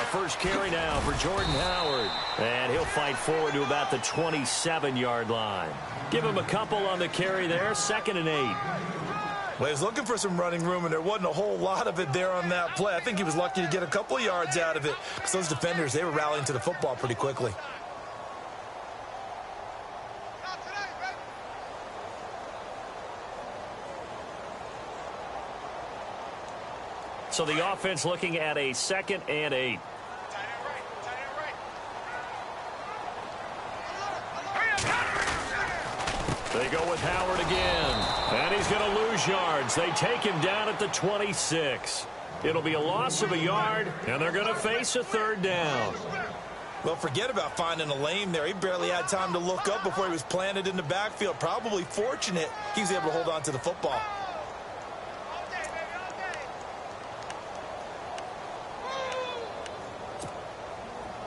first carry now for Jordan Howard. And he'll fight forward to about the 27-yard line. Give him a couple on the carry there, 2nd and 8. Well, he was looking for some running room, and there wasn't a whole lot of it there on that play. I think he was lucky to get a couple of yards out of it because those defenders, they were rallying to the football pretty quickly. So the offense looking at a 2nd and 8. They go with Howard again. And he's going to lose yards. They take him down at the 26. It'll be a loss of a yard, and they're going to face a 3rd down. Well, forget about finding a lane there. He barely had time to look up before he was planted in the backfield. Probably fortunate he was able to hold on to the football.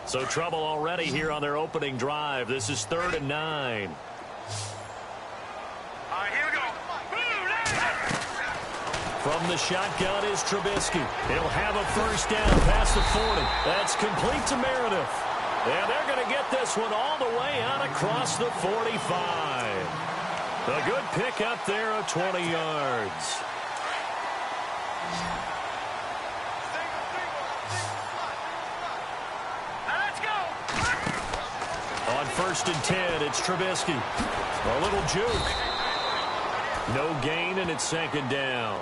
So trouble already here on their opening drive. This is 3rd and 9. Here we go. From the shotgun is Trubisky. He'll have a first down past the 40. That's complete to Meredith. And they're going to get this one all the way out across the 45. A good pick up there of 20 yards. On 1st and 10, it's Trubisky. A little juke. No gain, and it's 2nd down.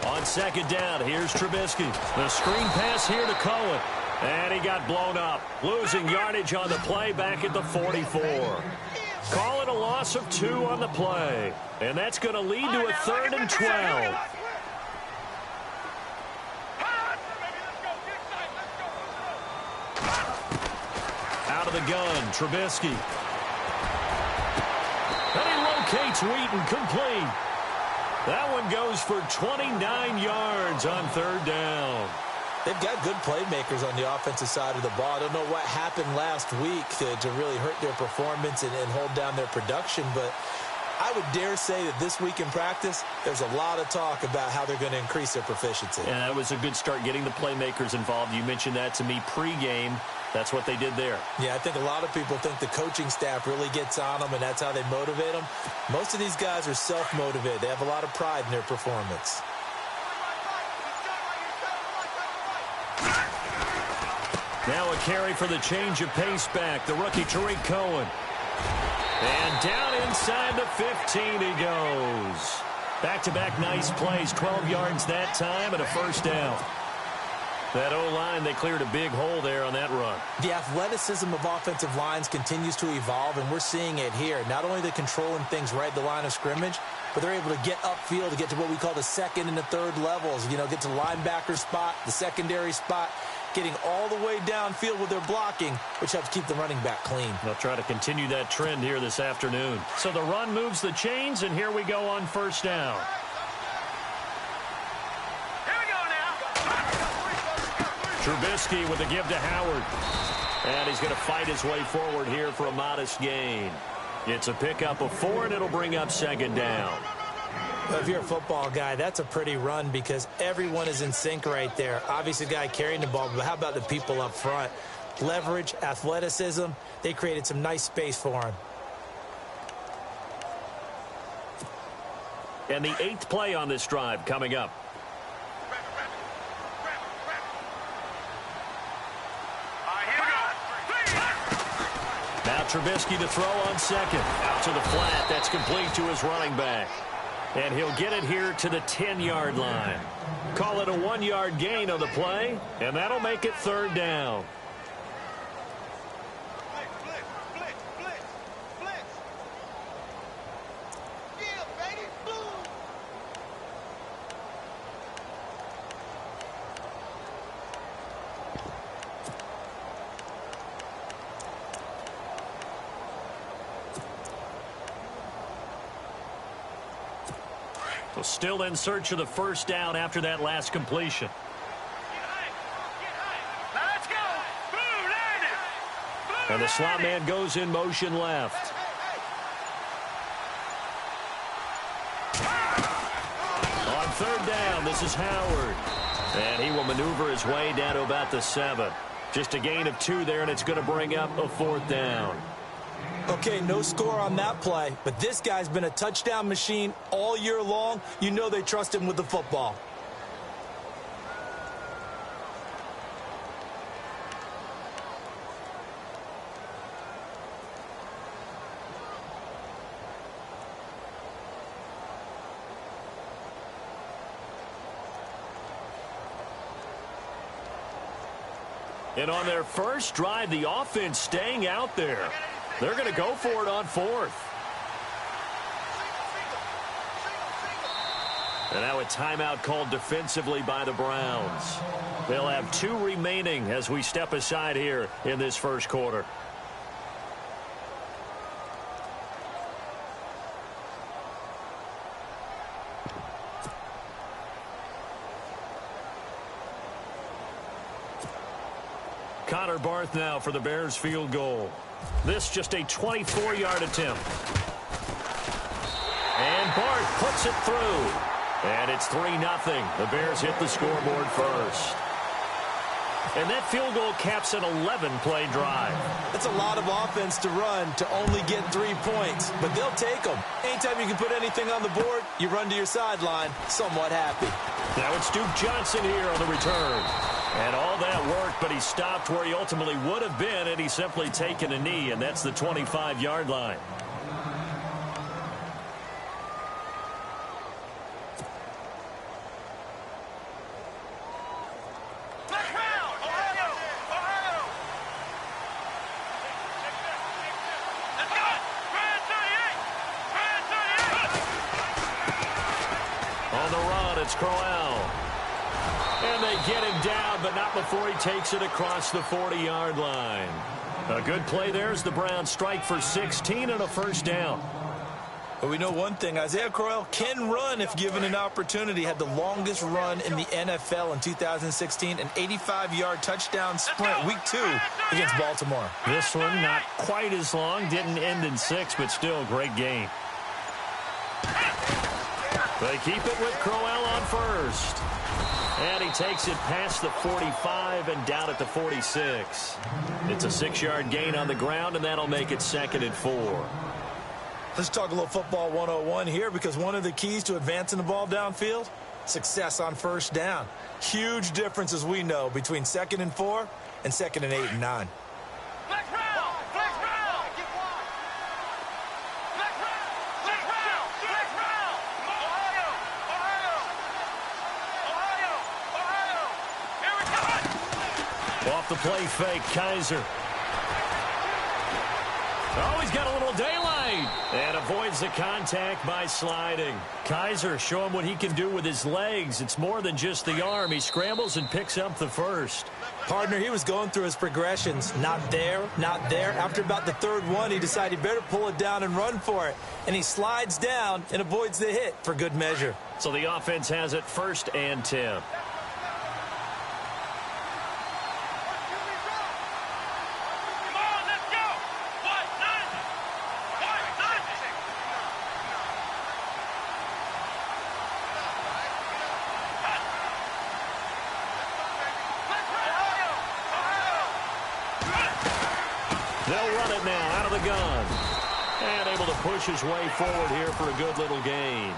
On 2nd down, here's Trubisky. The screen pass here to Cohen. And he got blown up. Losing yardage on the play back at the 44. Call it a loss of 2 on the play. And that's going to lead to a 3rd and 12. Out of the gun, Trubisky. And he locates Wheaton, complete. That one goes for 29 yards on 3rd down. They've got good playmakers on the offensive side of the ball. I don't know what happened last week to really hurt their performance and hold down their production, but I would dare say that this week in practice, there's a lot of talk about how they're going to increase their proficiency. And that was a good start getting the playmakers involved. You mentioned that to me pregame. That's what they did there. Yeah, I think a lot of people think the coaching staff really gets on them, and that's how they motivate them. Most of these guys are self-motivated. They have a lot of pride in their performance. Now a carry for the change of pace back. The rookie, Tariq Cohen. And down inside the 15 he goes. Back-to-back nice plays. 12 yards that time and a first down. That O-line, they cleared a big hole there on that run. The athleticism of offensive lines continues to evolve, and we're seeing it here. Not only are they controlling things right at the line of scrimmage, but they're able to get upfield to get to what we call the 2nd and the 3rd levels. You know, get to the linebacker spot, the secondary spot, getting all the way downfield with their blocking, which helps keep the running back clean. They'll try to continue that trend here this afternoon. So the run moves the chains, and here we go on first down. Trubisky with the give to Howard. And he's going to fight his way forward here for a modest gain. It's a pickup of 4, and it'll bring up 2nd down. Well, if you're a football guy, that's a pretty run because everyone is in sync right there. Obviously, the guy carrying the ball, but how about the people up front? Leverage, athleticism, they created some nice space for him. And the 8th play on this drive coming up. Now Trubisky to throw on 2nd. Out to the flat. That's complete to his running back. And he'll get it here to the 10-yard line. Call it a 1-yard gain on the play, and that'll make it 3rd down. still in search of the first down after that last completion. And the slot man goes in motion left. On third down, this is Howard. And he will maneuver his way down to about the 7. Just a gain of 2 there, and it's going to bring up a 4th down. Okay, no score on that play, but this guy's been a touchdown machine all year long. You know they trust him with the football. And on their first drive, the offense staying out there. They're going to go for it on 4th. And now a timeout called defensively by the Browns. They'll have 2 remaining as we step aside here in this first quarter. Connor Barth now for the Bears field goal. This just a 24-yard attempt. And Barth puts it through. And it's 3-0. The Bears hit the scoreboard first. And that field goal caps an 11-play drive. That's a lot of offense to run to only get 3 points, but they'll take them. Anytime you can put anything on the board, you run to your sideline somewhat happy. Now it's Duke Johnson here on the return. And all that work, but he stopped where he ultimately would have been had he simply taken a knee, and that's the 25-yard line. On the run, it's Crowell. And they get him down, but not before he takes it across the 40-yard line. A good play there as the Browns strike for 16 and a first down. But we know one thing, Isaiah Crowell can run if given an opportunity. Had the longest run in the NFL in 2016, an 85-yard touchdown sprint, week 2 against Baltimore. This one not quite as long, didn't end in 6, but still a great game. They keep it with Crowell on first. And he takes it past the 45 and down at the 46. It's a 6-yard gain on the ground, and that'll make it 2nd and 4. Let's talk a little football 101 here, because one of the keys to advancing the ball downfield, success on first down. Huge difference, as we know, between 2nd and 4 and 2nd and 8 and 9. Off the play fake, Kaiser. Oh, he's got a little daylight. And avoids the contact by sliding. Kaiser showing what he can do with his legs. It's more than just the arm. He scrambles and picks up the first. Partner, he was going through his progressions. Not there, not there. After about the 3rd one, he decided he better pull it down and run for it. And he slides down and avoids the hit for good measure. So the offense has it 1st and 10. They'll run it now out of the gun. And able to push his way forward here for a good little gain.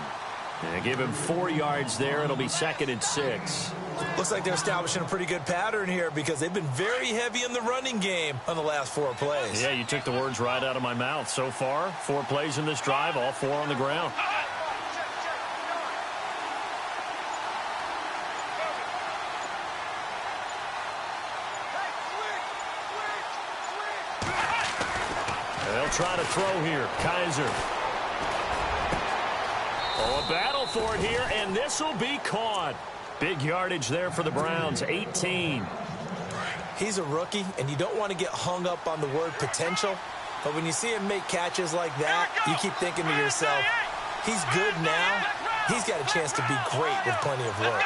And give him 4 yards there. It'll be 2nd and 6. Looks like they're establishing a pretty good pattern here, because they've been very heavy in the running game on the last 4 plays. Yeah, you took the words right out of my mouth. So far, 4 plays in this drive, all 4 on the ground. They'll try to throw here. Kaiser. Oh, a battle for it here, and this will be caught. Big yardage there for the Browns, 18. He's a rookie, and you don't want to get hung up on the word potential. But when you see him make catches like that, you keep thinking to yourself, he's good now, he's got a chance to be great with plenty of work.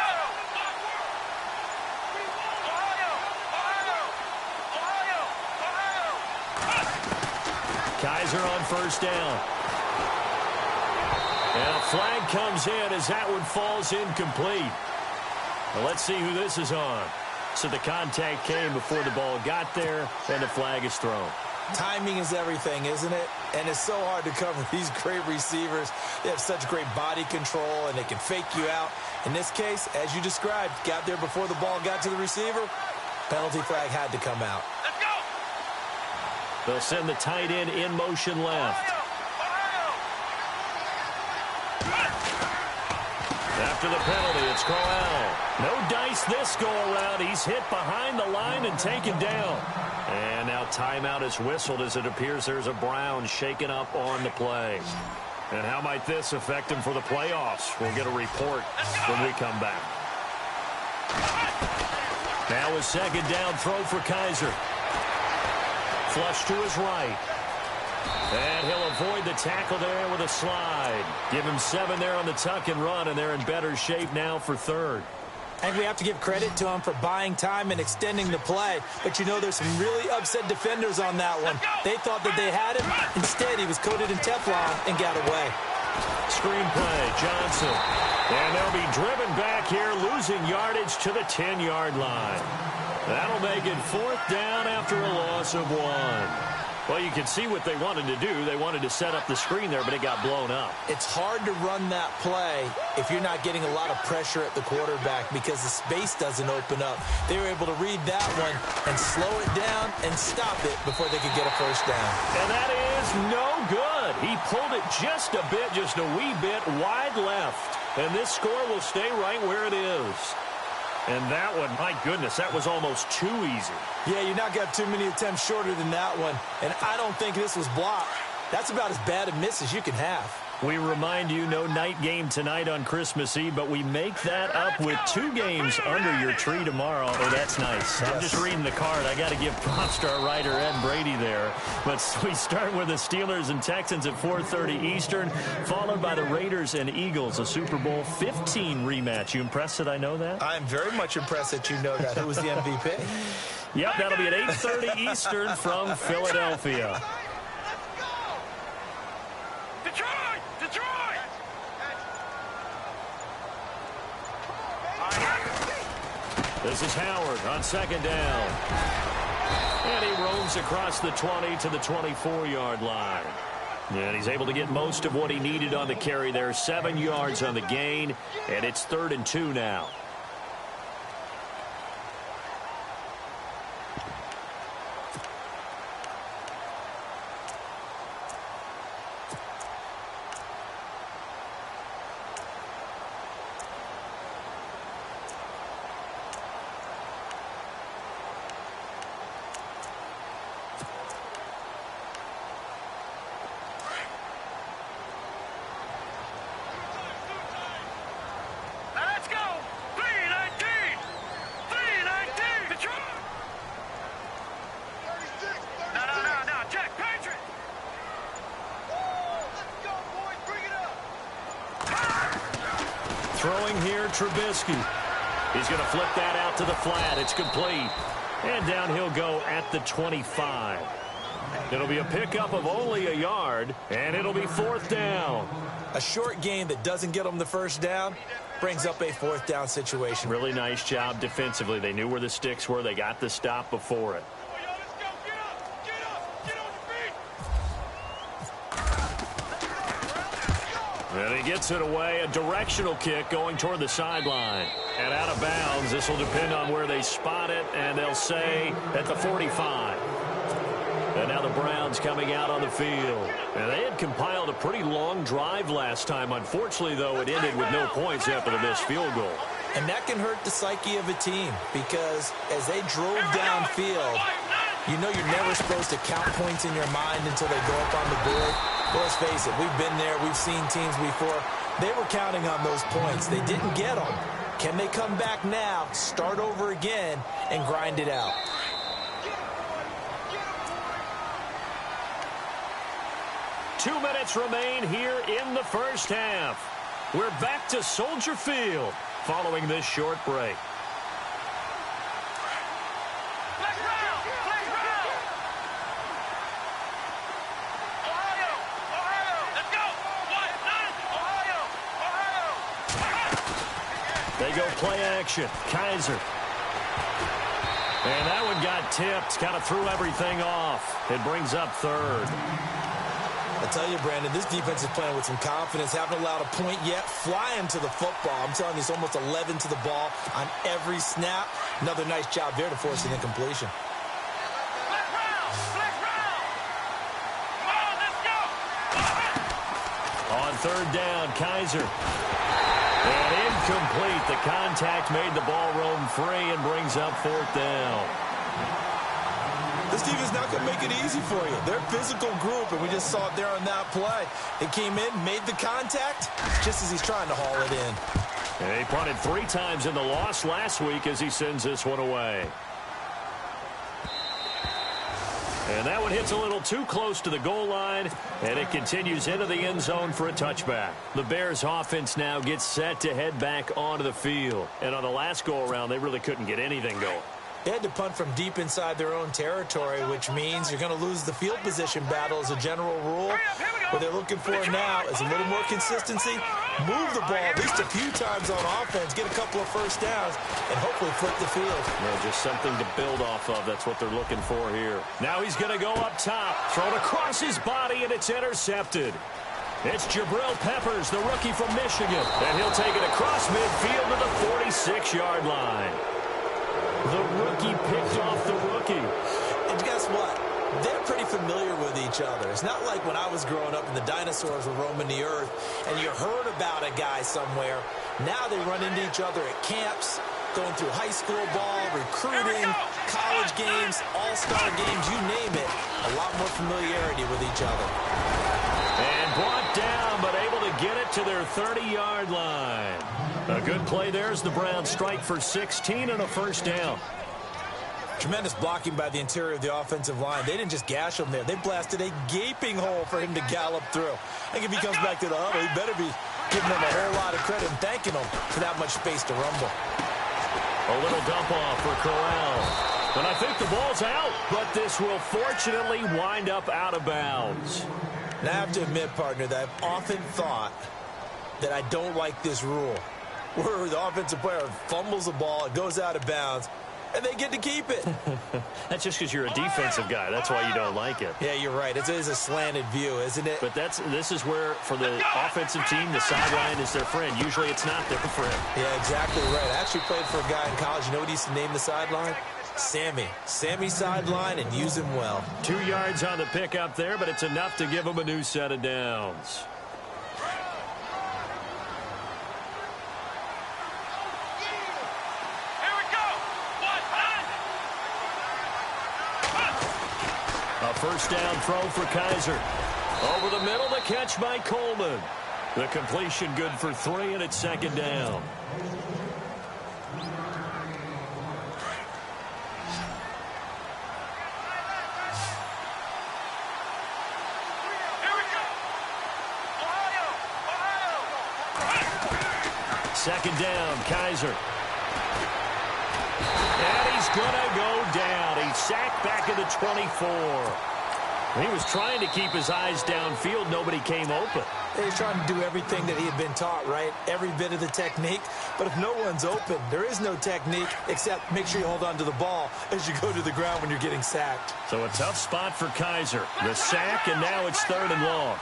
Kaiser on first down. And a flag comes in as that one falls incomplete. Well, let's see who this is on. So the contact came before the ball got there, and the flag is thrown. Timing is everything, isn't it? And it's so hard to cover these great receivers. They have such great body control, and they can fake you out. In this case, as you described, got there before the ball got to the receiver. Penalty flag had to come out. Let's go! They'll send the tight end in motion left. After the penalty, it's Crowell. No dice this go-around. He's hit behind the line and taken down. And now timeout is whistled as it appears there's a Brown shaken up on the play. And how might this affect him for the playoffs? We'll get a report when we come back. Now a second down throw for Kaiser. Flush to his right. And he'll avoid the tackle there with a slide. Give him 7 there on the tuck and run, and they're in better shape now for third. I think we have to give credit to him for buying time and extending the play. But, you know, there's some really upset defenders on that one. They thought that they had him. Instead, he was coated in Teflon and got away. Screenplay, Johnson. And they'll be driven back here, losing yardage to the 10-yard line. That'll make it 4th down after a loss of 1. Well, you can see what they wanted to do. They wanted to set up the screen there, but it got blown up. It's hard to run that play if you're not getting a lot of pressure at the quarterback because the space doesn't open up. They were able to read that one and slow it down and stop it before they could get a first down. And that is no good. He pulled it just a bit, just a wee bit wide left. And this score will stay right where it is. And that one, my goodness, that was almost too easy. Yeah, you not got too many attempts shorter than that one. And I don't think this was blocked. That's about as bad a miss as you can have. We remind you, no night game tonight on Christmas Eve, but we make that up with 2 games under your tree tomorrow. Oh, that's nice. Yes. I'm just reading the card. I got to give props to our writer, Ed Brady, there. But we start with the Steelers and Texans at 4:30 Eastern, followed by the Raiders and Eagles, a Super Bowl 15 rematch. You impressed that I know that? I'm very much impressed that you know that. Who was the MVP? Yep, that'll be at 8:30 Eastern from Philadelphia. This is Howard on second down. And he roams across the 20 to the 24-yard line. And he's able to get most of what he needed on the carry there. 7 yards on the gain, and it's 3rd and 2 now. Throwing here, Trubisky. He's going to flip that out to the flat. It's complete. And down he'll go at the 25. It'll be a pickup of only a yard, and it'll be 4th down. A short game that doesn't get them the first down brings up a 4th down situation. Really nice job defensively. They knew where the sticks were. They got the stop before it. And he gets it away. A directional kick going toward the sideline. And out of bounds. This will depend on where they spot it. And they'll say at the 45. And now the Browns coming out on the field. And they had compiled a pretty long drive last time. Unfortunately, though, it ended with no points after the missed field goal. And that can hurt the psyche of a team because as they drove downfield, you know you're never supposed to count points in your mind until they go up on the board. Well, let's face it, we've been there. We've seen teams before. They were counting on those points. They didn't get them. Can they come back now, start over again, and grind it out? Two minutes remain here in the first half. We're back to Soldier Field following this short break. They go play action. Kaiser. And that one got tipped. Kind of threw everything off. It brings up third. I tell you, Brandon, this defense is playing with some confidence. Haven't allowed a point yet. Flying to the football. I'm telling you, it's almost 11 to the ball on every snap. Another nice job there to force an incompletion. On third down, Kaiser. And incomplete. The contact made the ball roam free and brings up fourth down. This team is not going to make it easy for you. They're a physical group, and we just saw it there on that play. They came in, made the contact, just as he's trying to haul it in. And he punted 3 times in the loss last week as he sends this one away. And that one hits a little too close to the goal line, and it continues into the end zone for a touchback. The Bears offense now gets set to head back onto the field. And on the last go-around, they really couldn't get anything going. They had to punt from deep inside their own territory, which means you're going to lose the field position battle as a general rule. What they're looking for now is a little more consistency, move the ball at least a few times on offense, get a couple of first downs, and hopefully flip the field. Just something to build off of. That's what they're looking for here. Now he's going to go up top, thrown across his body, and it's intercepted. It's Jabril Peppers, the rookie from Michigan, and he'll take it across midfield to the 46-yard line. The rookie picked off the rookie. And guess what? They're pretty familiar with each other. It's not like when I was growing up and the dinosaurs were roaming the earth and you heard about a guy somewhere. Now they run into each other at camps, going through high school ball, recruiting, college games, all-star games, you name it. A lot more familiarity with each other. And brought down, but able to get it to their 30-yard line. A good play there as the Browns strike for 16 and a first down. Tremendous blocking by the interior of the offensive line. They didn't just gash him there. They blasted a gaping hole for him to gallop through. I think if he comes back to the huddle, he better be giving them a whole lot of credit and thanking them for that much space to rumble. A little dump off for Corral. And I think the ball's out, but this will fortunately wind up out of bounds. Now, I have to admit, partner, that I've often thought that I don't like this rule, where the offensive player fumbles the ball, it goes out of bounds, and they get to keep it. That's just because you're a defensive guy. That's why you don't like it. Yeah, you're right. It is a slanted view, isn't it? But this is where, for the offensive team, the sideline is their friend. Usually it's not their friend. Yeah, exactly right. I actually played for a guy in college. You know what he used to name the sideline? Sammy. Sammy sideline, and use him well. 2 yards on the pickup there, but it's enough to give him a new set of downs. A first down throw for Kaiser. Over the middle, the catch by Coleman. The completion good for 3, and it's second down. Second down, Kaiser. And he's going to go down. He's sacked back at the 24. He was trying to keep his eyes downfield. Nobody came open. He's trying to do everything that he had been taught, right? Every bit of the technique. But if no one's open, there is no technique except make sure you hold on to the ball as you go to the ground when you're getting sacked. So a tough spot for Kaiser. The sack, and now it's 3rd and long.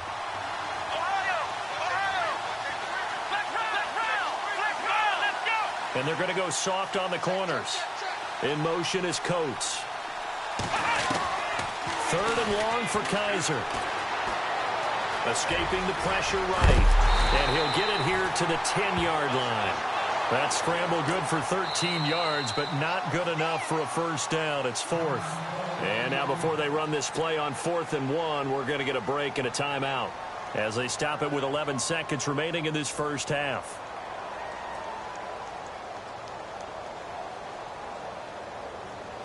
And they're going to go soft on the corners. In motion is Coates. 3rd and long for Kaiser. Escaping the pressure right. And he'll get it here to the 10-yard line. That scramble good for 13 yards, but not good enough for a first down. It's 4th. And now before they run this play on 4th and 1, we're going to get a break and a timeout as they stop it with 11 seconds remaining in this first half.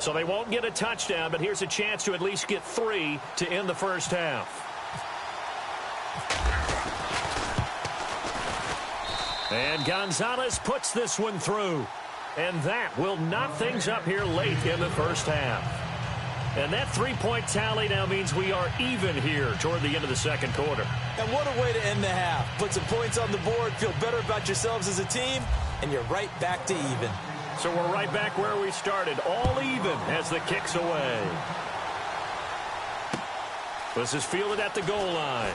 So they won't get a touchdown, but here's a chance to at least get 3 to end the first half. And Gonzalez puts this one through. And that will knock things up here late in the first half. And that three-point tally now means we are even here toward the end of the second quarter. And what a way to end the half. Put some points on the board, feel better about yourselves as a team, and you're right back to even. So we're right back where we started, all even as the kick's away. This is fielded at the goal line.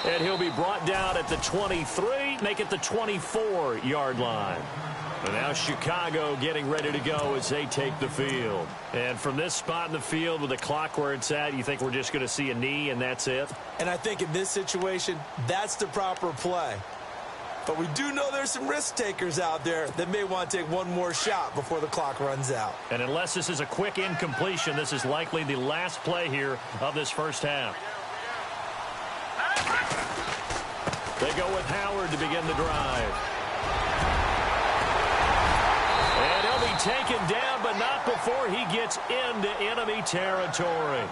And he'll be brought down at the 23, make it the 24-yard line. And now Chicago getting ready to go as they take the field. And from this spot in the field with the clock where it's at, you think we're just going to see a knee and that's it? And I think in this situation, that's the proper play. But we do know there's some risk takers out there that may want to take one more shot before the clock runs out. And unless this is a quick incompletion, this is likely the last play here of this first half. They go with Howard to begin the drive. And he'll be taken down, but not before he gets into enemy territory.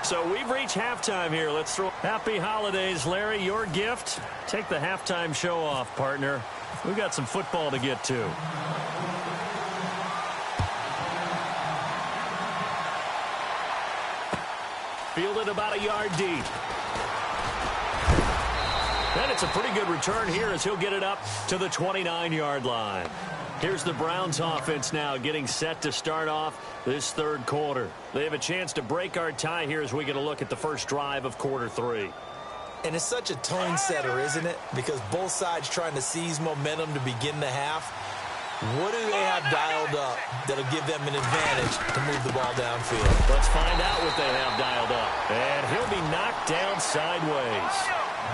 So we've reached halftime here. Let's throw happy holidays, Larry. Your gift. Take the halftime show off, partner. We've got some football to get to. Fielded about a yard deep. And it's a pretty good return here as he'll get it up to the 29-yard line. Here's the Browns offense now getting set to start off this third quarter. They have a chance to break our tie here as we get a look at the first drive of quarter three. And it's such a tone setter, isn't it? Because both sides trying to seize momentum to begin the half. What do they have dialed up that'll give them an advantage to move the ball downfield? Let's find out what they have dialed up. And he'll be knocked down sideways.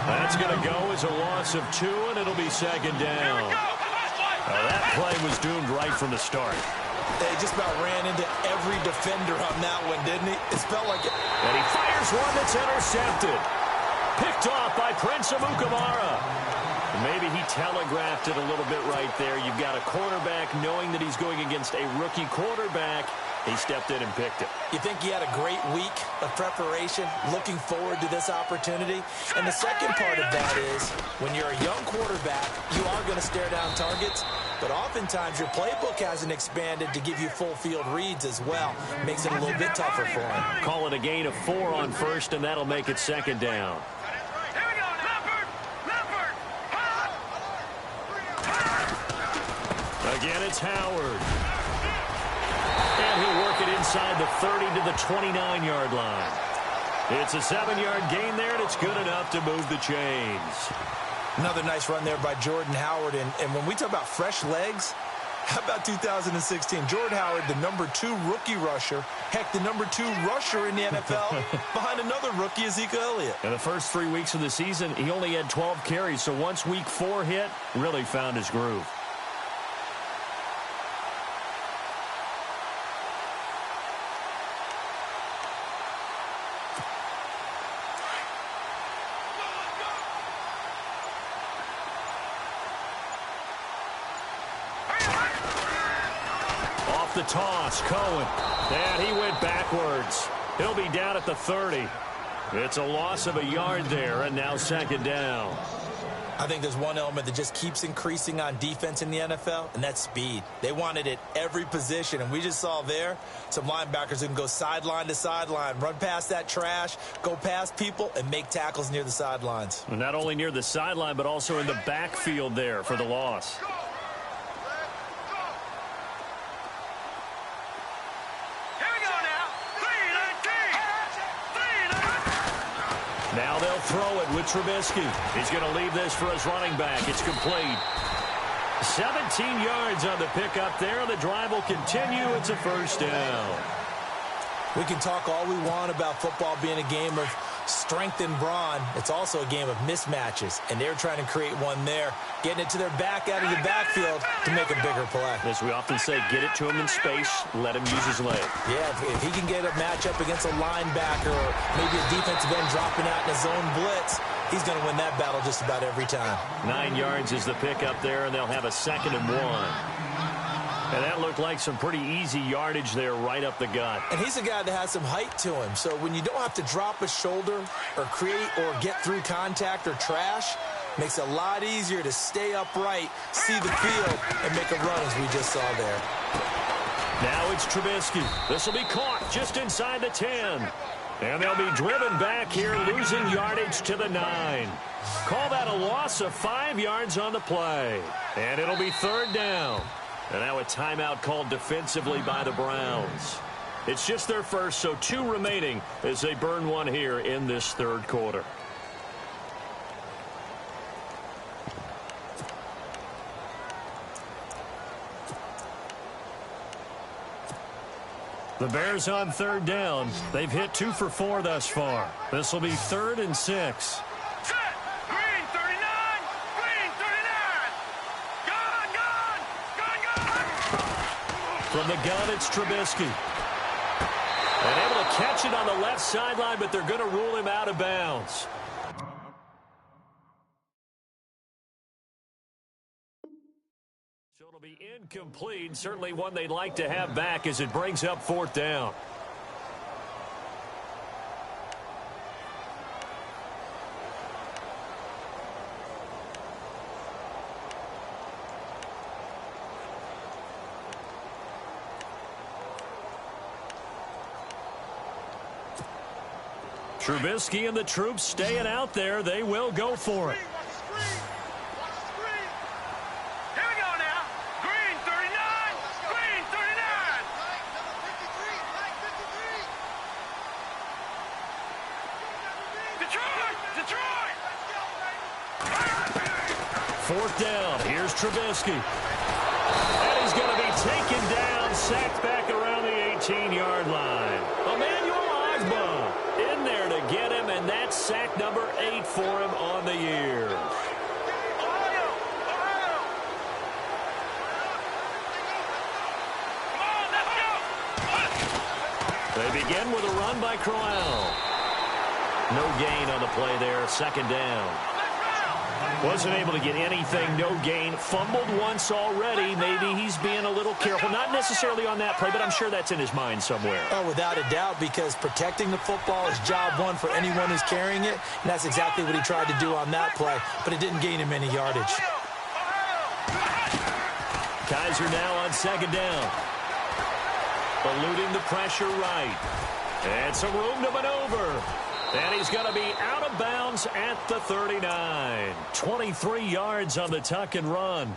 That's going to go as a loss of 2, and it'll be second down. That play was doomed right from the start. They just about ran into every defender on that one, didn't he? It felt like it. And he fires one that's intercepted. Picked off by Prince Amukamara. Maybe he telegraphed it a little bit right there. You've got a quarterback knowing that he's going against a rookie quarterback. He stepped in and picked it. You think he had a great week of preparation, looking forward to this opportunity? And the second part of that is, when you're a young quarterback, you are going to stare down targets, but oftentimes your playbook hasn't expanded to give you full field reads as well. Makes it a little bit tougher for him. Call it a gain of 4 on first, and that'll make it second down. Again, it's Howard. And he'll work it inside the 30 to the 29-yard line. It's a 7-yard gain there, and it's good enough to move the chains. Another nice run there by Jordan Howard. And when we talk about fresh legs, how about 2016? Jordan Howard, the #2 rookie rusher. Heck, the #2 rusher in the NFL behind another rookie, Ezekiel Elliott. In the first 3 weeks of the season, he only had 12 carries. So once week 4 hit, really found his groove. The toss, Cohen, and he went backwards. He'll be down at the 30. It's a loss of a yard there, and now second down. I think there's one element that just keeps increasing on defense in the NFL, and that's speed. They want it at every position, and we just saw there some linebackers who can go sideline to sideline, run past that trash, go past people, and make tackles near the sidelines. Not only near the sideline, but also in the backfield there for the loss. Now they'll throw it with Trubisky. He's going to leave this for his running back. It's complete. 17 yards on the pickup there. The drive will continue. It's a first down. We can talk all we want about football being a game of strength and brawn. It's also a game of mismatches, and they're trying to create one there, getting it to their back out of the backfield to make a bigger play. As we often say, get it to him in space, let him use his leg. Yeah, if he can get a matchup against a linebacker or maybe a defensive end dropping out in a zone blitz, he's going to win that battle just about every time. 9 yards is the pickup there, and they'll have a 2nd and 1. And that looked like some pretty easy yardage there right up the gut. And he's a guy that has some height to him. So when you don't have to drop a shoulder or create or get through contact or trash, makes it a lot easier to stay upright, see the field, and make a run as we just saw there. Now it's Trubisky. This will be caught just inside the 10. And they'll be driven back here, losing yardage to the 9. Call that a loss of 5 yards on the play. And it'll be 3rd down. And now a timeout called defensively by the Browns. It's just their first, so 2 remaining as they burn one here in this 3rd quarter. The Bears on 3rd down. They've hit 2 for 4 thus far. This will be 3rd and 6. Set. Green 39. Green 39. Gun. From the gun, it's Trubisky. And able to catch it on the left sideline, but they're going to rule him out of bounds. So it'll be incomplete. Certainly one they'd like to have back as it brings up 4th down. Trubisky and the troops staying out there. They will go for it. Fourth down. Here's Trubisky. And he's going to be taken down, sacked back around the 18-yard line. Emmanuel Ogbah in there to get him, and that's sack number 8 for him on the year. They begin with a run by Crowell. No gain on the play there, 2nd down. Wasn't able to get anything, no gain. Fumbled once already. Maybe he's being a little careful. Not necessarily on that play, but I'm sure that's in his mind somewhere. Oh, without a doubt, because protecting the football is job one for anyone who's carrying it, and that's exactly what he tried to do on that play, but it didn't gain him any yardage. Kaiser now on 2nd down. Eluding the pressure right. And some room to maneuver. And he's going to be out of bounds at the 39. 23 yards on the tuck and run.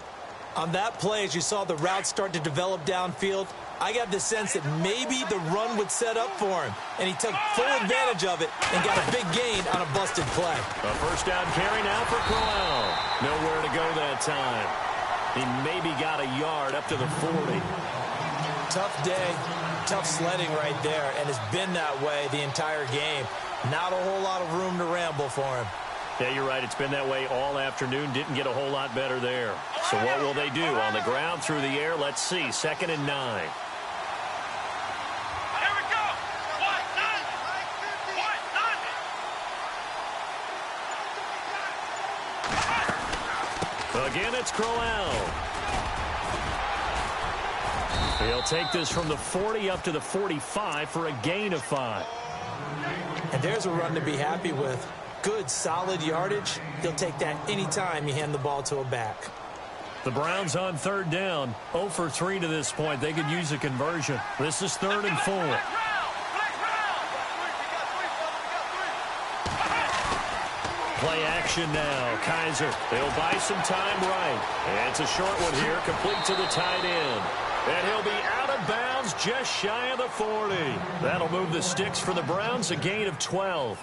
On that play, as you saw the route start to develop downfield, I got the sense that maybe the run would set up for him. And he took full advantage of it and got a big gain on a busted play. A first down carry now for Crowell. Nowhere to go that time. He maybe got a yard up to the 40. Tough day, tough sledding right there, and it's been that way the entire game. Not a whole lot of room to ramble for him. Yeah, you're right. It's been that way all afternoon. Didn't get a whole lot better there. So what will they do? On the ground, through the air? Let's see. 2nd and 9. Here we go. What? None. Again, it's Crowell. He'll take this from the 40 up to the 45 for a gain of 5. And there's a run to be happy with. Good, solid yardage. He'll take that anytime you hand the ball to a back. The Browns on 3rd down. 0 for 3 to this point. They could use a conversion. This is 3rd and 4. Play action now. Kaiser. They'll buy some time right. And it's a short one here, complete to the tight end. And he'll be out of bounds just shy of the 40. That'll move the sticks for the Browns, a gain of 12.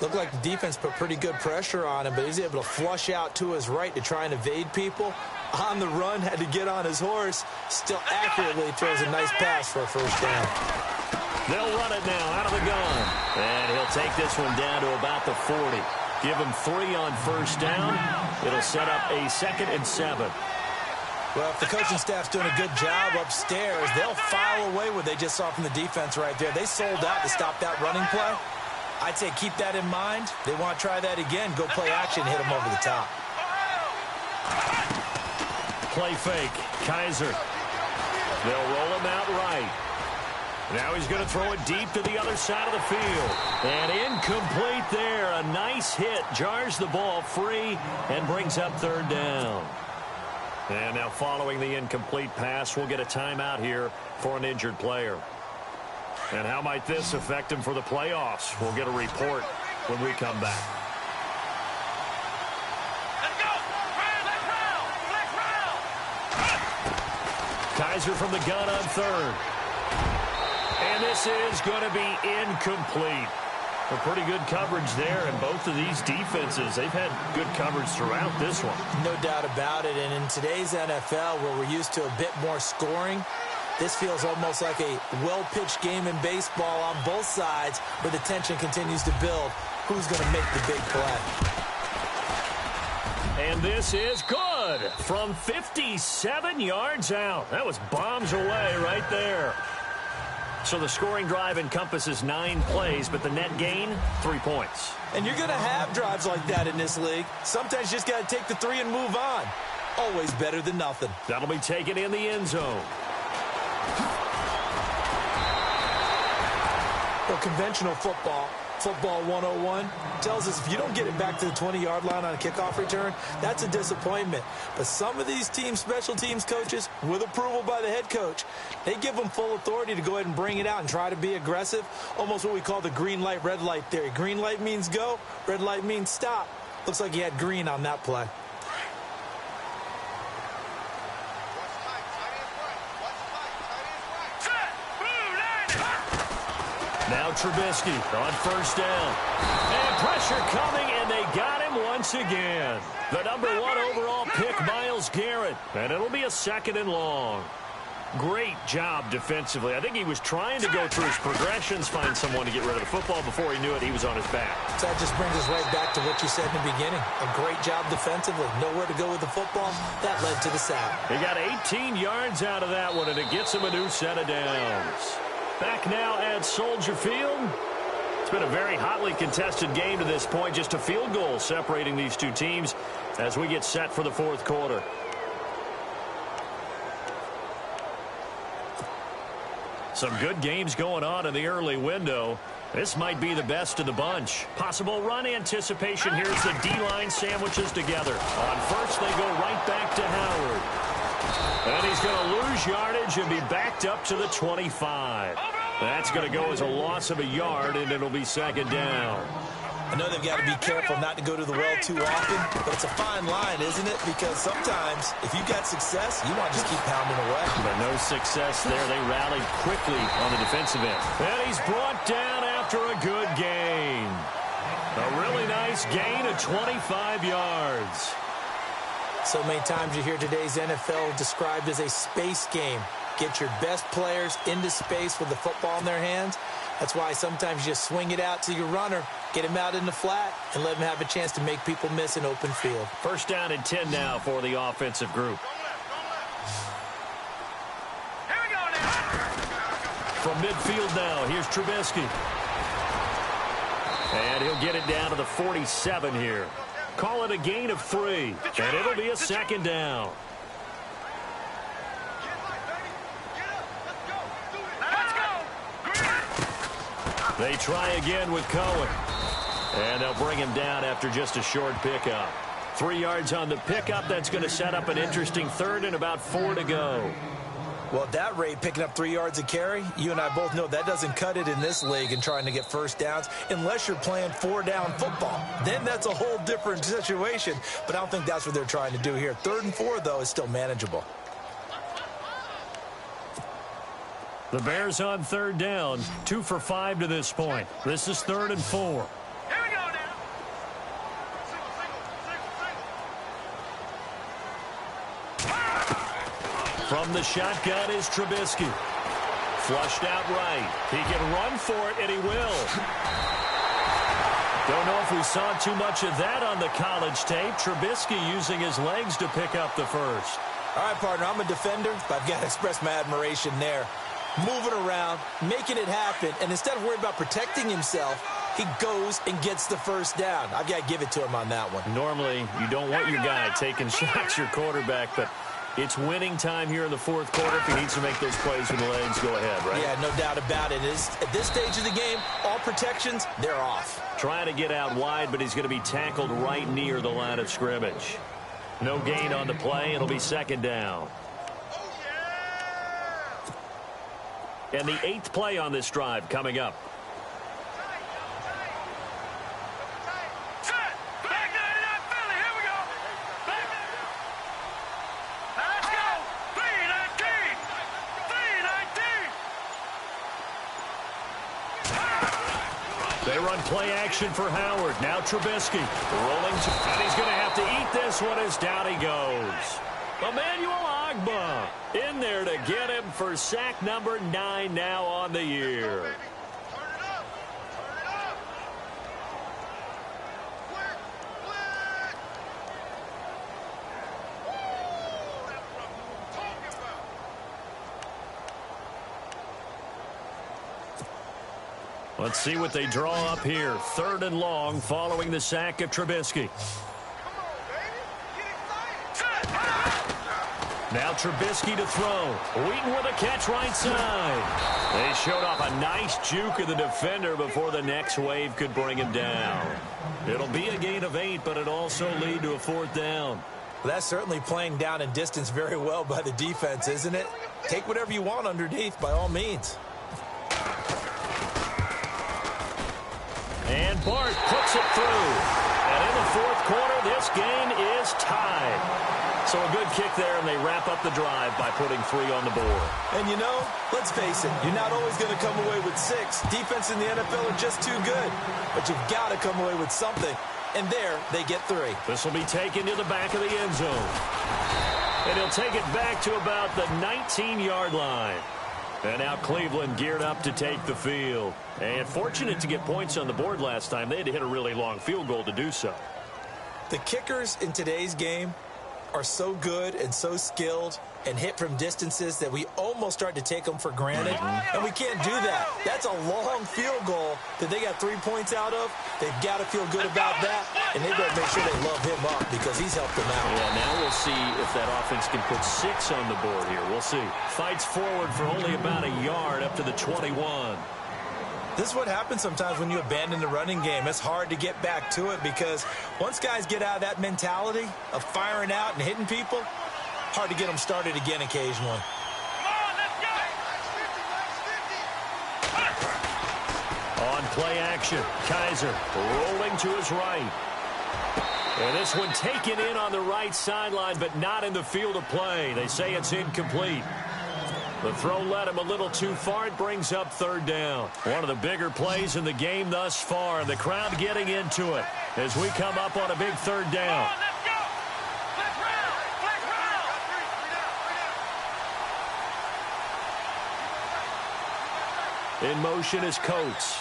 Looked like the defense put pretty good pressure on him, but he's able to flush out to his right to try and evade people. On the run, had to get on his horse. Still accurately throws a nice pass for a first down. They'll run it now out of the gun. And he'll take this one down to about the 40. Give him 3 on first down. It'll set up a 2nd and 7. Well, if the coaching staff's doing a good job upstairs, they'll file away what they just saw from the defense right there. They sold out to stop that running play. I'd say keep that in mind. They want to try that again. Go play action, hit them over the top. Play fake. Kaiser. They'll roll him out right. Now he's going to throw it deep to the other side of the field. And incomplete there. A nice hit. Jars the ball free and brings up third down. And now following the incomplete pass, we'll get a timeout here for an injured player. And how might this affect him for the playoffs? We'll get a report when we come back. Let's go! Let's round! Kaiser from the gun on third. And this is going to be incomplete. A pretty good coverage there, and both of these defenses, they've had good coverage throughout this one. No doubt about it, and in today's NFL, where we're used to a bit more scoring, this feels almost like a well-pitched game in baseball on both sides where the tension continues to build. Who's going to make the big play? And this is good from 57 yards out. That was bombs away right there. So the scoring drive encompasses 9 plays, but the net gain, 3 points. And you're going to have drives like that in this league. Sometimes you just got to take the 3 and move on. Always better than nothing. That'll be taken in the end zone. Well, conventional football 101, tells us if you don't get it back to the 20-yard line on a kickoff return, that's a disappointment. But some of these teams, special teams coaches, with approval by the head coach, they give them full authority to go ahead and bring it out and try to be aggressive, almost what we call the green light, red light theory. Green light means go, red light means stop. Looks like he had green on that play. Now Trubisky on first down. And pressure coming, and they got him once again. The #1 overall pick, Myles Garrett. And it'll be a 2nd and long. Great job defensively. I think he was trying to go through his progressions, find someone to get rid of the football. Before he knew it, he was on his back. So that just brings us right back to what you said in the beginning. A great job defensively. Nowhere to go with the football. That led to the sack. He got 18 yards out of that one, and it gets him a new set of downs. Back now at Soldier Field. It's been a very hotly contested game to this point. Just a field goal separating these two teams as we get set for the 4th quarter. Some good games going on in the early window. This might be the best of the bunch. Possible run anticipation. Here's the D-line sandwiches together. On first, they go right back to Howard. And he's going to lose yardage and be backed up to the 25. That's going to go as a loss of a yard, and it'll be 2nd down. I know they've got to be careful not to go to the well too often, but it's a fine line, isn't it? Because sometimes, if you got success, you want to just keep pounding away. But no success there. They rallied quickly on the defensive end. And he's brought down after a good gain. A really nice gain of 25 yards. So many times you hear today's NFL described as a space game. Get your best players into space with the football in their hands. That's why sometimes you just swing it out to your runner, get him out in the flat, and let him have a chance to make people miss an open field. 1st down and 10 now for the offensive group. Here we go now. From midfield now, here's Trubisky. And he'll get it down to the 47 here. Call it a gain of 3, and it'll be a 2nd down. They try again with Cohen. And they'll bring him down after just a short pickup. 3 yards on the pickup. That's going to set up an interesting 3rd and about 4 to go. Well, at that rate, picking up 3 yards a carry, you and I both know that doesn't cut it in this league and trying to get first downs unless you're playing 4-down football. Then that's a whole different situation, but I don't think that's what they're trying to do here. 3rd and 4, though, is still manageable. The Bears on 3rd down, 2 for 5 to this point. This is 3rd and 4. Here we go now. From the shotgun is Trubisky. Flushed out right. He can run for it, and he will. Don't know if we saw too much of that on the college tape. Trubisky using his legs to pick up the 1st. All right, partner, I'm a defender, but I've got to express my admiration there. Moving around, making it happen, and instead of worrying about protecting himself, he goes and gets the 1st down. I've got to give it to him on that one. Normally, you don't want your guy taking shots, your quarterback, but It's winning time here in the fourth quarter if he needs to make those plays when the legs go ahead, right? Yeah, no doubt about it. At this stage of the game, all protections, they're off. Trying to get out wide, but he's going to be tackled right near the line of scrimmage. No gain on the play. It'll be second down. And the 8th play on this drive coming up. They run play action for Howard. Now Trubisky rolling, and he's going to have to eat this one as down he goes. Emmanuel Ogbah in there to get him for sack number 9 now on the year. Let's see what they draw up here. 3rd and long following the sack of Trubisky. Now Trubisky to throw. Wheaton with a catch right side. They showed off a nice juke of the defender before the next wave could bring him down. It'll be a gain of 8, but it also lead to a 4th down. Well, that's certainly playing down and distance very well by the defense, isn't it? Take whatever you want underneath, by all means. And Bart puts it through. And in the fourth quarter, this game is tied. So a good kick there, and they wrap up the drive by putting 3 on the board. And you know, let's face it, you're not always going to come away with 6. Defense in the NFL are just too good. But you've got to come away with something. And there, they get 3. This will be taken to the back of the end zone. And he'll take it back to about the 19-yard line. And now Cleveland geared up to take the field. And fortunate to get points on the board last time. They had to hit a really long field goal to do so. The kickers in today's game are so good and so skilled and hit from distances that we almost start to take them for granted. And we can't do that. That's a long field goal that they got 3 points out of. They've got to feel good about that. And they've got to make sure they love him up because he's helped them out. Yeah, now we'll see if that offense can put 6 on the board here. We'll see. Fights forward for only about a yard up to the 21. This is what happens sometimes when you abandon the running game. It's hard to get back to it because once guys get out of that mentality of firing out and hitting people, hard to get them started again occasionally. On play action, Kaiser rolling to his right. And this one taken in on the right sideline, but not in the field of play. They say it's incomplete. The throw led him a little too far. It brings up 3rd down. One of the bigger plays in the game thus far. The crowd getting into it as we come up on a big 3rd down. In motion is Coates.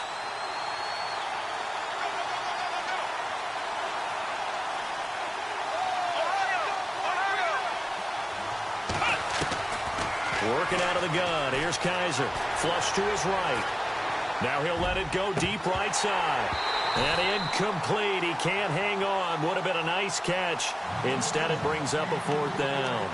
Working out of the gun. Here's Kaiser. Flush to his right. Now he'll let it go deep right side. And incomplete. He can't hang on. Would have been a nice catch. Instead, it brings up a 4th down.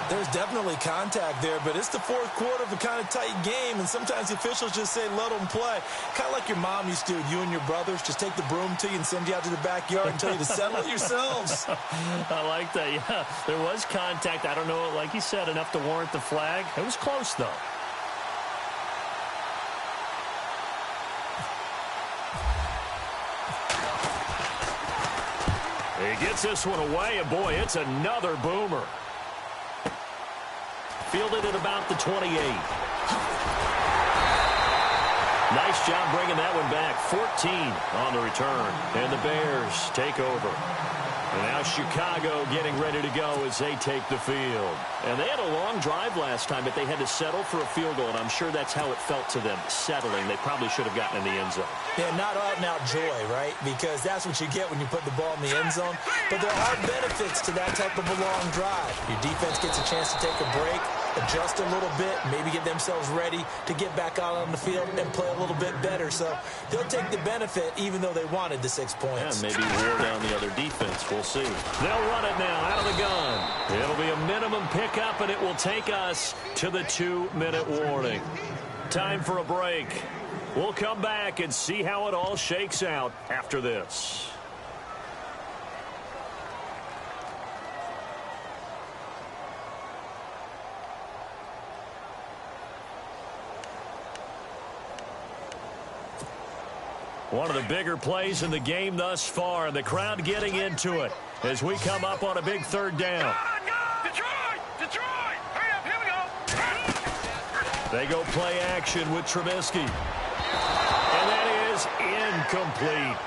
There's definitely contact there, but it's the fourth quarter of a kind of tight game, and sometimes the officials just say, let them play. Kind of like your mom used to do with you and your brothers. Just take the broom to you and send you out to the backyard and tell you to settle it yourselves. I like that, yeah. There was contact. I don't know, like you said, enough to warrant the flag. It was close, though. He gets this one away, and boy, it's another boomer. Fielded at about the 28. Nice job bringing that one back. 14 on the return. And the Bears take over. And now Chicago getting ready to go as they take the field. And they had a long drive last time, but they had to settle for a field goal, and I'm sure that's how it felt to them, settling. They probably should have gotten in the end zone. Yeah, not out-and-out joy, right? Because that's what you get when you put the ball in the end zone. But there are benefits to that type of a long drive. Your defense gets a chance to take a break, adjust a little bit, maybe get themselves ready to get back out on the field and play a little bit better. So they'll take the benefit even though they wanted the 6 points. Yeah, maybe wear down the other defense. We'll see. They'll run it now out of the gun. It'll be a up, and it will take us to the 2-minute warning. Time for a break. We'll come back and see how it all shakes out after this. One of the bigger plays in the game thus far, and the crowd getting into it as we come up on a big third down. Detroit! Hurry up, here we go. They go play action with Trubisky. And that is incomplete.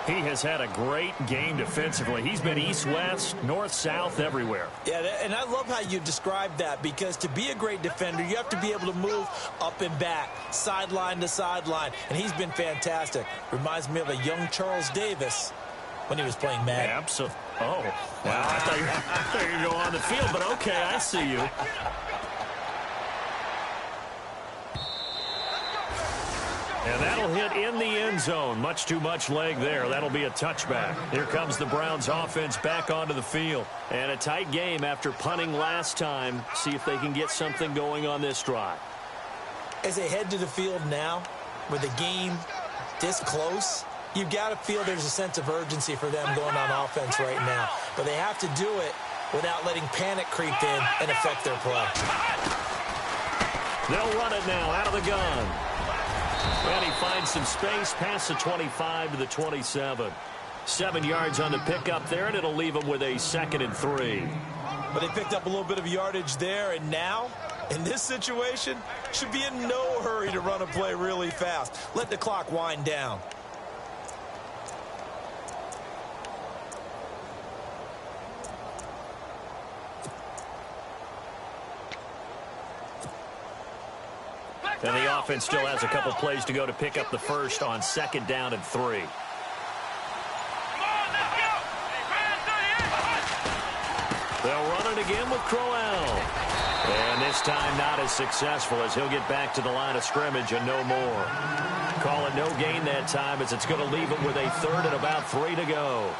He has had a great game defensively. He's been east-west, north-south, everywhere. Yeah, and I love how you described that, because to be a great defender, you have to be able to move up and back, sideline to sideline, and he's been fantastic. Reminds me of a young Charles Davis when he was playing Madden. Absolutely. Oh, wow. I thought you were going to go on the field, but okay, I see you. And that'll hit in the end zone. Much too much leg there. That'll be a touchback. Here comes the Browns offense back onto the field. And a tight game after punting last time. See if they can get something going on this drive. As they head to the field now, with the game this close, you've got to feel there's a sense of urgency for them going on offense right now. But they have to do it without letting panic creep in and affect their play. They'll run it now out of the gun. And he finds some space past the 25 to the 27. 7 yards on the pickup there, and it'll leave him with a 2nd and 3. But they picked up a little bit of yardage there, and now, in this situation, should be in no hurry to run a play really fast. Let the clock wind down. And the offense still has a couple plays to go to pick up the first on 2nd down and 3. They'll run it again with Crowell. And this time not as successful, as he'll get back to the line of scrimmage and no more. Call it no gain that time, as it's going to leave him with a 3rd and about 3 to go.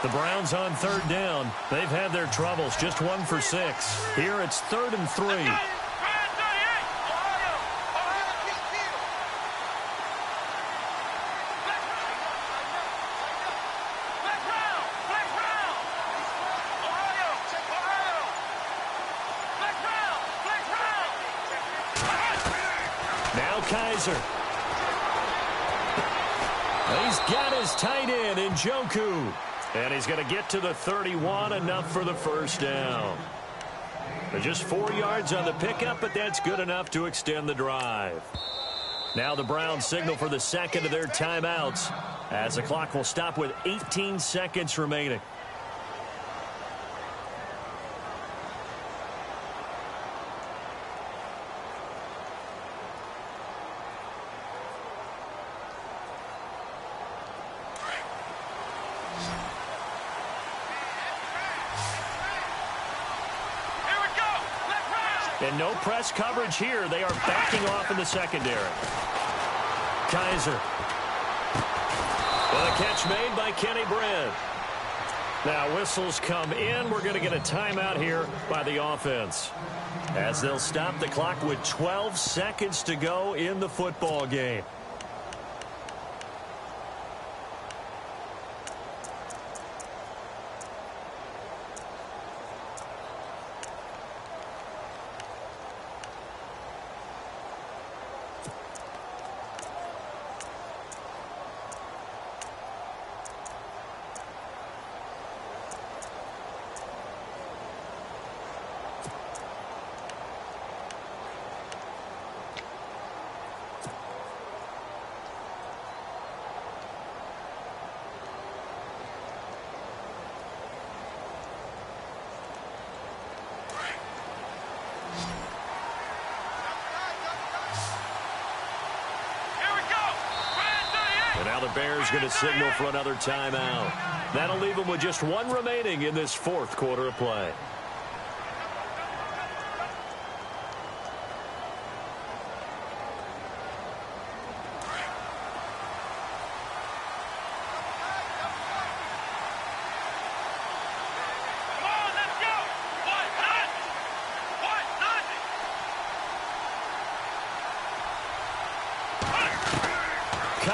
The Browns on 3rd down. They've had their troubles, just 1 for 6. Here it's 3rd and 3. Now Kaiser. He's got his tight end in Njoku. And he's going to get to the 31, enough for the first down. They're just 4 yards on the pickup, but that's good enough to extend the drive. Now the Browns signal for the 2nd of their timeouts, as the clock will stop with 18 seconds remaining. And no press coverage here. They are backing off in the secondary. Kaiser. And a catch made by Kenny Britt. Now whistles come in. We're going to get a timeout here by the offense, as they'll stop the clock with 12 seconds to go in the football game. And now the Bears going to signal for another timeout. That'll leave them with just 1 remaining in this 4th quarter of play.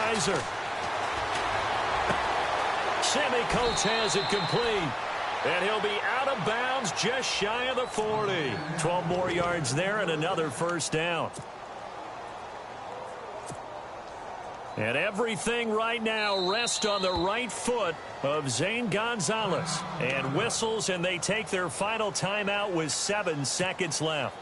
Kaiser. Sammy Coates has it complete. And he'll be out of bounds just shy of the 40. 12 more yards there and another first down. And everything right now rests on the right foot of Zane Gonzalez. And whistles, and they take their final timeout with 7 seconds left.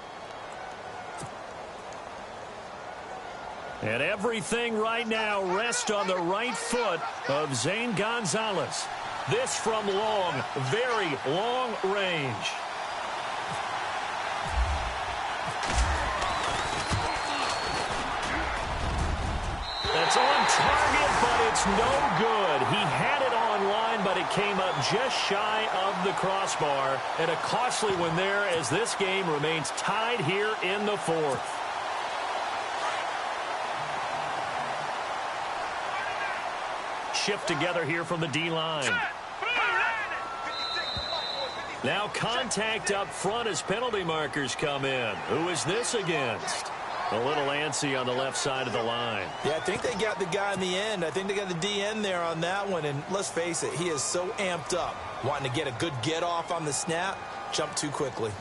And everything right now rests on the right foot of Zane Gonzalez. This from long, very long range. That's on target, but it's no good. He had it on line, but it came up just shy of the crossbar. And a costly one there as this game remains tied here in the fourth. Shift together here from the D-line. Now contact up front as penalty markers come in. Who is this against? A little antsy on the left side of the line. Yeah, I think they got the guy in the end. I think they got the DN there on that one. And let's face it, he is so amped up, wanting to get a good get off on the snap, jump too quickly.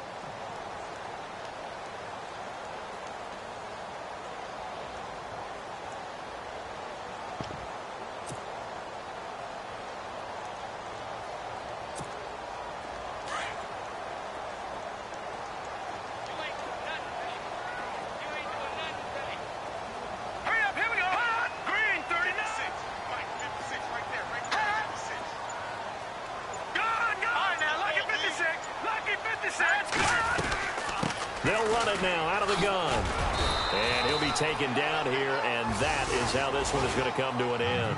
They'll run it now out of the gun. And he'll be taken down here, and that is how this one is going to come to an end.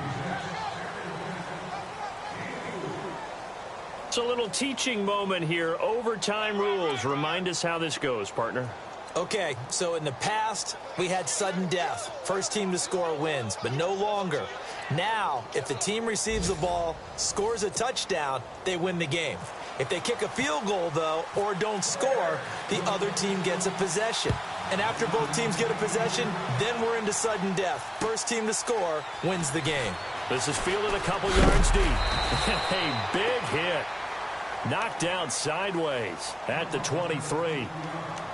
It's a little teaching moment here. Overtime rules. Remind us how this goes, partner. Okay, so in the past, we had sudden death. First team to score wins, but no longer. Now, if the team receives the ball, scores a touchdown, they win the game. If they kick a field goal, though, or don't score, the other team gets a possession. And after both teams get a possession, then we're into sudden death. First team to score wins the game. This is fielded a couple yards deep. A big hit. Knocked down sideways at the 23.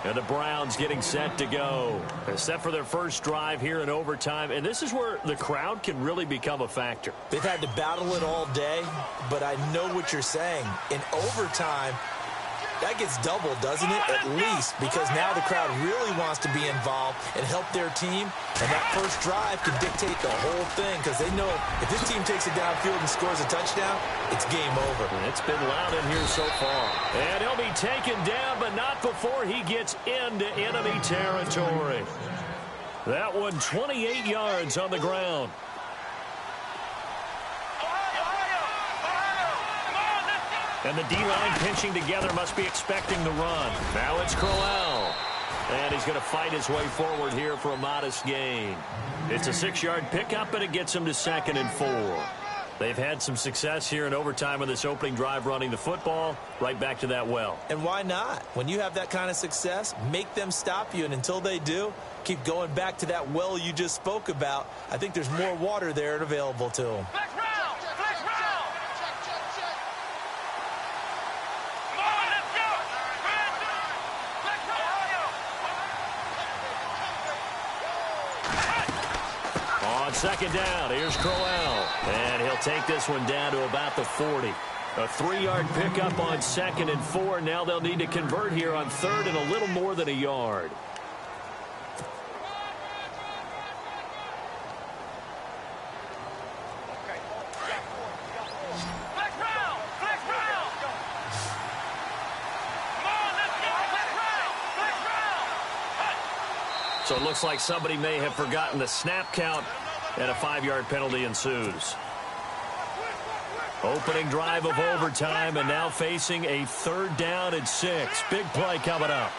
And the Browns getting set to go. They're set for their first drive here in overtime. And this is where the crowd can really become a factor. They've had to battle it all day, but I know what you're saying. In overtime, that gets doubled, doesn't it? At least, because now the crowd really wants to be involved and help their team. And that first drive can dictate the whole thing, because they know if this team takes it downfield and scores a touchdown, it's game over. It's been loud in here so far. And he'll be taken down, but not before he gets into enemy territory. That one 28 yards on the ground. And the D-line pinching together must be expecting the run. Now it's Crowell. And he's going to fight his way forward here for a modest gain. It's a 6-yard pickup, and it gets him to 2nd and 4. They've had some success here in overtime with this opening drive running the football. Right back to that well. And why not? When you have that kind of success, make them stop you. And until they do, keep going back to that well you just spoke about. I think there's more water there and available to them. Second down, here's Crowell. And he'll take this one down to about the 40. A 3-yard pickup on 2nd and 4. Now they'll need to convert here on 3rd and a little more than a yard. So it looks like somebody may have forgotten the snap count, and a 5-yard penalty ensues. Opening drive of overtime, and now facing a 3rd down and 6. Big play coming up.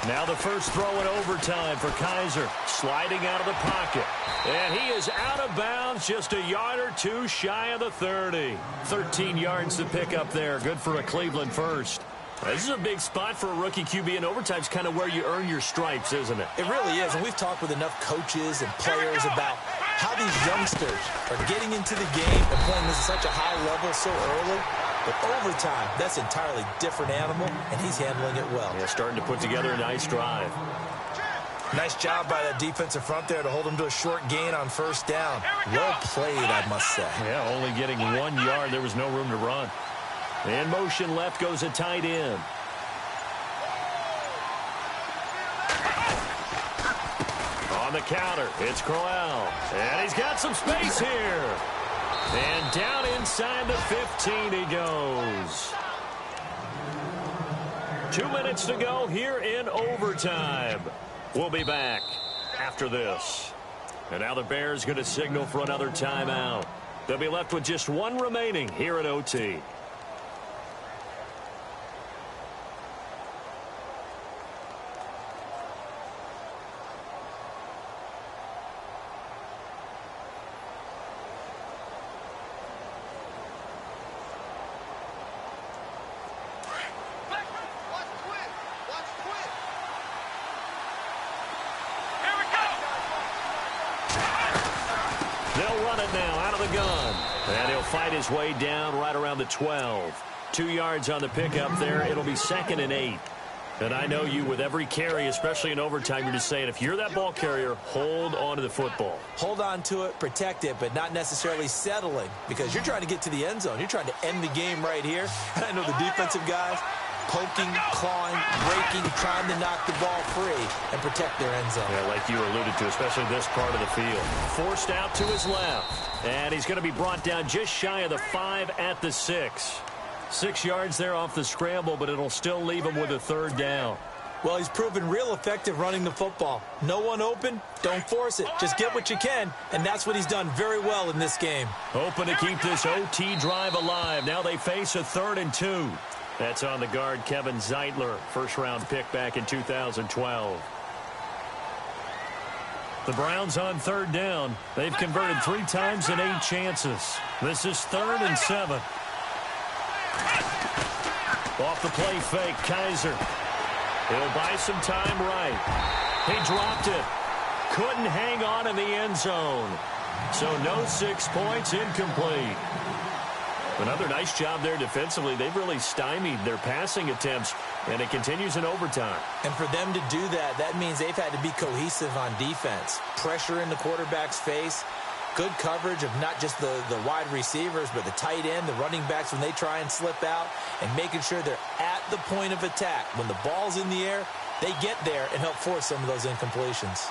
Now the first throw in overtime for Kaiser. Sliding out of the pocket. And he is out of bounds, just a yard or two shy of the 30. 13 yards to pick up there. Good for a Cleveland first. This is a big spot for a rookie QB, and overtime's kind of where you earn your stripes, isn't it? It really is, and we've talked with enough coaches and players about how these youngsters are getting into the game and playing this at such a high level so early. But overtime, that's an entirely different animal, and he's handling it well. Yeah, starting to put together a nice drive. Nice job by that defensive front there to hold him to a short gain on first down. Well played, I must say. Yeah, only getting 1 yard. There was no room to run. In motion left goes a tight end. On the counter, it's Crowell. And he's got some space here. And down inside the 15 he goes. 2 minutes to go here in overtime. We'll be back after this. And now the Bears going to signal for another timeout. They'll be left with just one remaining here at OT. Fight his way down right around the 12. 2 yards on the pickup there. It'll be 2nd and 8. And I know you, with every carry, especially in overtime, you're just saying, if you're that ball carrier, hold on to the football. Hold on to it, protect it, but not necessarily settling, because you're trying to get to the end zone. You're trying to end the game right here. And I know the defensive guys poking, clawing, breaking, trying to knock the ball free and protect their end zone. Yeah, like you alluded to, especially this part of the field. Forced out to his left. And he's going to be brought down just shy of the 5 at the 6. 6 yards there off the scramble, but it'll still leave him with a 3rd down. Well, he's proven real effective running the football. No one open, don't force it. Just get what you can, and that's what he's done very well in this game. Hoping to keep this OT drive alive. Now they face a 3rd and 2. That's on the guard, Kevin Zeitler, first-round pick back in 2012. The Browns on 3rd down. They've converted 3 times in 8 chances. This is 3rd and 7. Off the play fake, Kaiser. He'll buy some time right. He dropped it. Couldn't hang on in the end zone. So no 6 points, incomplete. Another nice job there defensively. They've really stymied their passing attempts, and it continues in overtime. And for them to do that, that means they've had to be cohesive on defense. Pressure in the quarterback's face, good coverage of not just the wide receivers, but the tight end, the running backs when they try and slip out, and making sure they're at the point of attack. When the ball's in the air, they get there and help force some of those incompletions.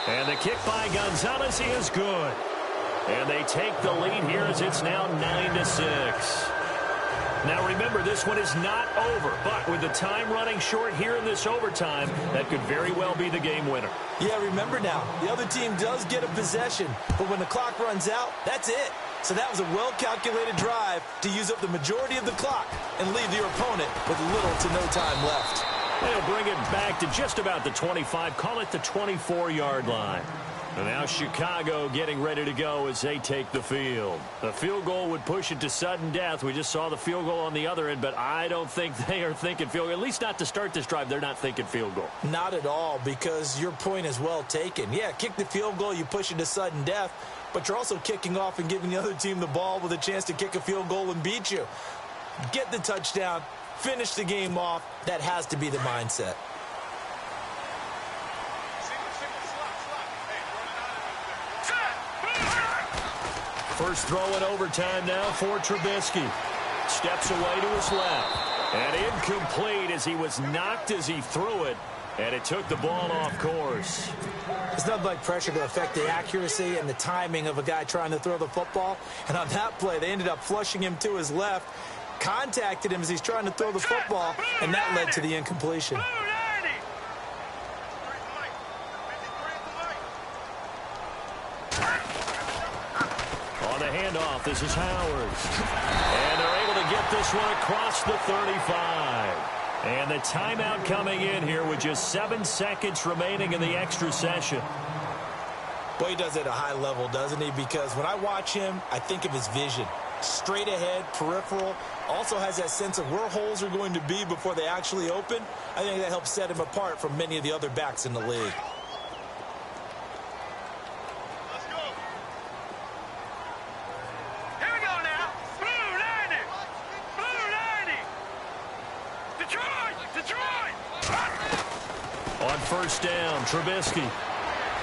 And the kick by Gonzalez is good. And they take the lead here as it's now 9-6. Now remember, this one is not over, but with the time running short here in this overtime, that could very well be the game winner. Yeah, remember now, the other team does get a possession, but when the clock runs out, that's it. So that was a well-calculated drive to use up the majority of the clock and leave your opponent with little to no time left. They'll bring it back to just about the 25, call it the 24-yard line. And now Chicago getting ready to go as they take the field. The field goal would push it to sudden death. We just saw the field goal on the other end, but I don't think they are thinking field goal. At least not to start this drive. They're not thinking field goal. Not at all, because your point is well taken. Yeah, kick the field goal, you push it to sudden death, but you're also kicking off and giving the other team the ball with a chance to kick a field goal and beat you. Get the touchdown. Finish the game off. That has to be the mindset. First throw in overtime now for Trubisky. Steps away to his left. And incomplete as he was knocked as he threw it. And it took the ball off course. It's nothing like pressure to affect the accuracy and the timing of a guy trying to throw the football. And on that play, they ended up flushing him to his left. Contacted him as he's trying to throw the football, and that led to the incompletion. On the handoff, this is Howard. And they're able to get this one across the 35. And the timeout coming in here with just 7 seconds remaining in the extra session. Boy, he does it at a high level, doesn't he? Because when I watch him, I think of his vision. Straight ahead, peripheral, also has that sense of where holes are going to be before they actually open. I think that helps set him apart from many of the other backs in the league. Let's go. Here we go now. Blue 90. Blue 90. Detroit. Detroit. On first down, Trubisky.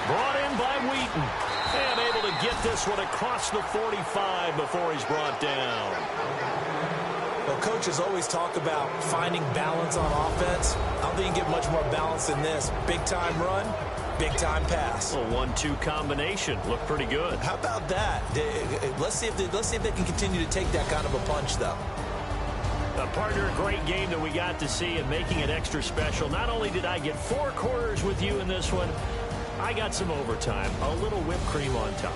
Brought in by Wheaton. And able to get this one across the 45 before he's brought down. Well, coaches always talk about finding balance on offense. I don't think you can get much more balance than this. Big-time run, big-time pass. A 1-2 combination. Looked pretty good. How about that? Let's see if they can continue to take that kind of a punch, though. Partner, a great game that we got to see and making it extra special. Not only did I get 4 quarters with you in this one, I got some overtime, a little whipped cream on top.